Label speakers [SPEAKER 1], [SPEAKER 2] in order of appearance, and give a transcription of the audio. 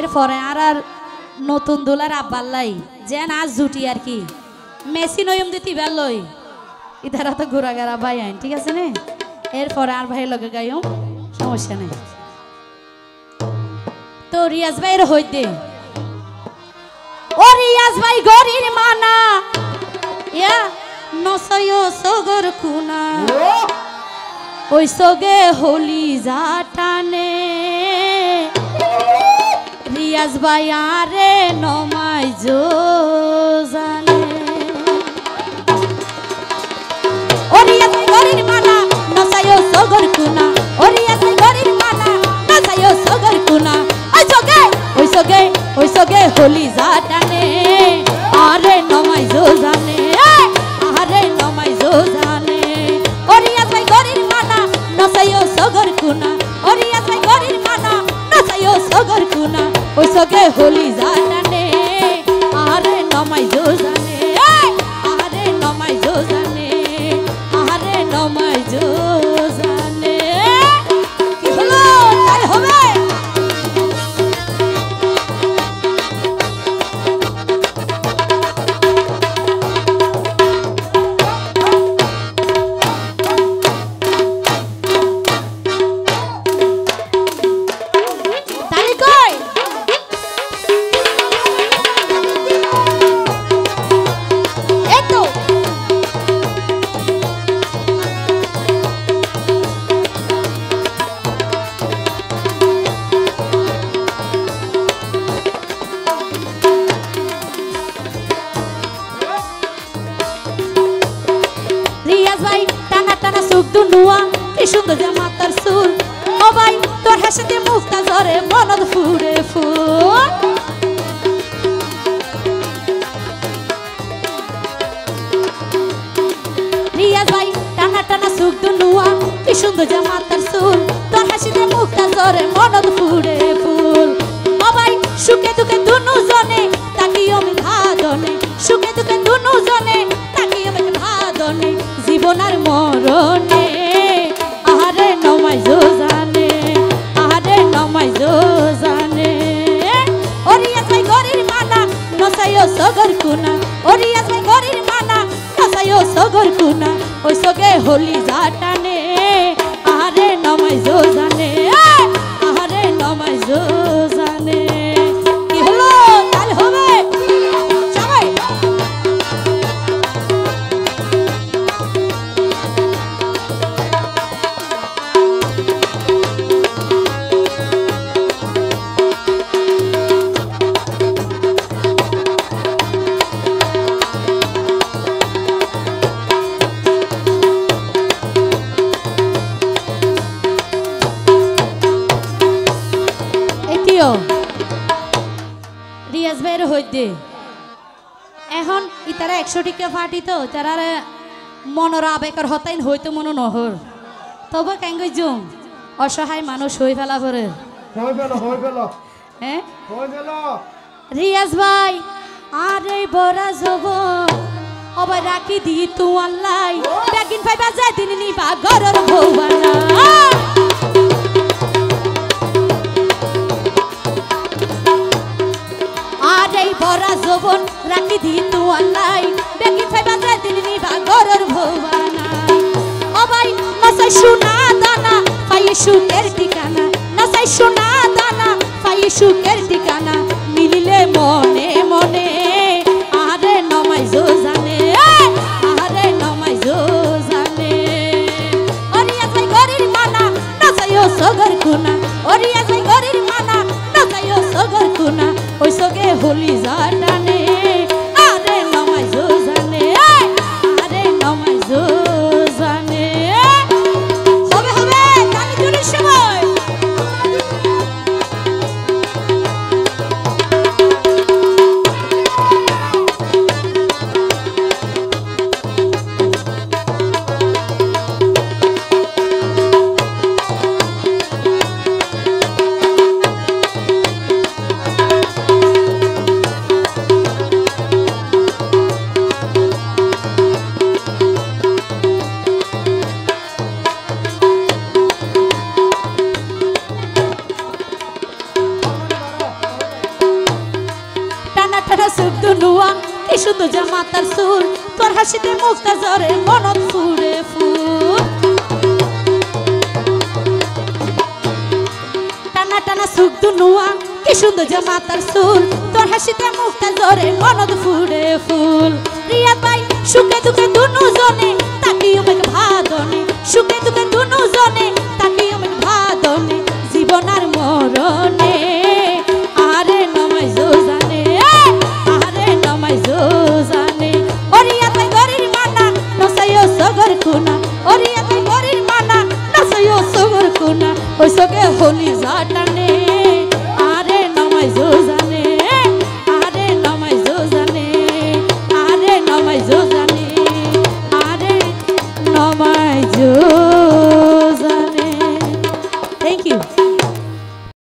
[SPEAKER 1] এরপরে আর নতুন দোলার আব্বাল্লাই যেন আজ জুটি আর কি মেসি নয়ম দিতে বেলই ইধারা তো ঘোরাগারা ভাই আইন ঠিক আছে না এরপরে আর ভাই লগে গাইম সমস্যা নেই তো রিয়াজ ভাইয়ের হইতে ও রিয়াজ ভাই গরির মানা ইয়া নসয়ো সগর কুনা ওই সগে হলি জাটানে রিয়াজ ভাই আরে নমাই জানে ও রিয়াজ ভাই গরির মানা নসয়ো সগর কুনা ও রিয়াজ ভাই গরির মানা নসয়ো সগর কুনা ওই সগে হলি জাটানে আরে নমাই জানে আরে নমাই জানে ও রিয়াজ ভাই গরির মানা নসাইও সগর কুনা ও রিয়াজ ভাই গরির মানা নসাইও সগর কুনা ওই সগে হলি জাটানে আরে নমাই জানে আরে নমাই জানে আরে নমাই জানে কি হলো তাই হবে সুন্দর যে মাতার সুর ও ভাই তোর হাসিতে মুক্তা ঝরে মনদ ফুরে ফুল রিয়াজ ভাই টানা টানা সুখ দুনুয়া কি সুন্দর যে মাতার সুর তোর হাসিতে মুক্তা ঝরে মনদ ফুরে ফুল ও ভাই সুখে দুঃখে দুনু জনে তাকি আমি ভাদনে সুখে দুঃখে দুনু জনে তাকি আমি ভাদনে জীবন আর মরণে আরে নমাই জানে আরে নমাই জানে ও রিয়াজ ভাই গরির মানা নসাইও সগর কুনা ও রিয়াজ ভাই গরির মানা নসাইও সগর কুনা ওই সগে হলি জাটানে আরে নমাই জানে আরে নমাই জানে কি হলো তাই হবে সবাই রিয়াজ ভাইয়ের হইতে এখন ইতারা 100 টিকা ফাটি তো তারা মনের আবেগের হতাইন হইতে মনে নহর তবে কেন জুম অসহায় মানুষ হই ফেলা করে হ্যাঁ রিয়াজ ভাই আরে বড় জব অবাই রাখি দি তু আল্লাহ বেগিন ভাই বাজায় দিন নিবা ঘরের ভৌবানা বড়া জবন রাখি দি তু আল্লাহ বেগি ফাইবা যায় দিন নিবা ঘরের ভৌবানা ও ভাই নসাই সোনা দানা পাইয়ে সুখের ঠিকানা নসাই সোনা দানা পাইয়ে সুখের ঠিকানা মিলিলে মনে মনে আরে নমাই জানে আরে নমাই জানে ও রিয়াজ ভাই গরির মানা নসাইও সগর কুনা ও রিয়াজ ভাই গরির মানা নসাইও সগর কুনা ওই সগে হলি জাটানে আরে নমাই জানে আরে নমাই জানে হবে হবে কালি জুড়ির সময় সুন্দর যে মাতার চুল তোর হাসিতে মুক্তা ঝরে মনত ফুলে ফুল টানা টানা সুখ দুনুয়া কি সুন্দর যে মাতার চুল তোর হাসিতে মুক্তা ঝরে মনত ফুলে ফুল রিয়া ভাই সুখে দুঃখে দুনু জনে তাকি আমাকে ভাদনে সুখে দুঃখে দুনু জনে তাকি আমাকে ভাদনে জীবন আর মরণে আরে নমাই জানে আরে নমাই জানে ওরিয়া ভাই গরির মানা নসাইও সগর কুনা ওরিয়া ভাই গরির মানা নসাইও সগর কুনা ওই সগে হলি জাটানে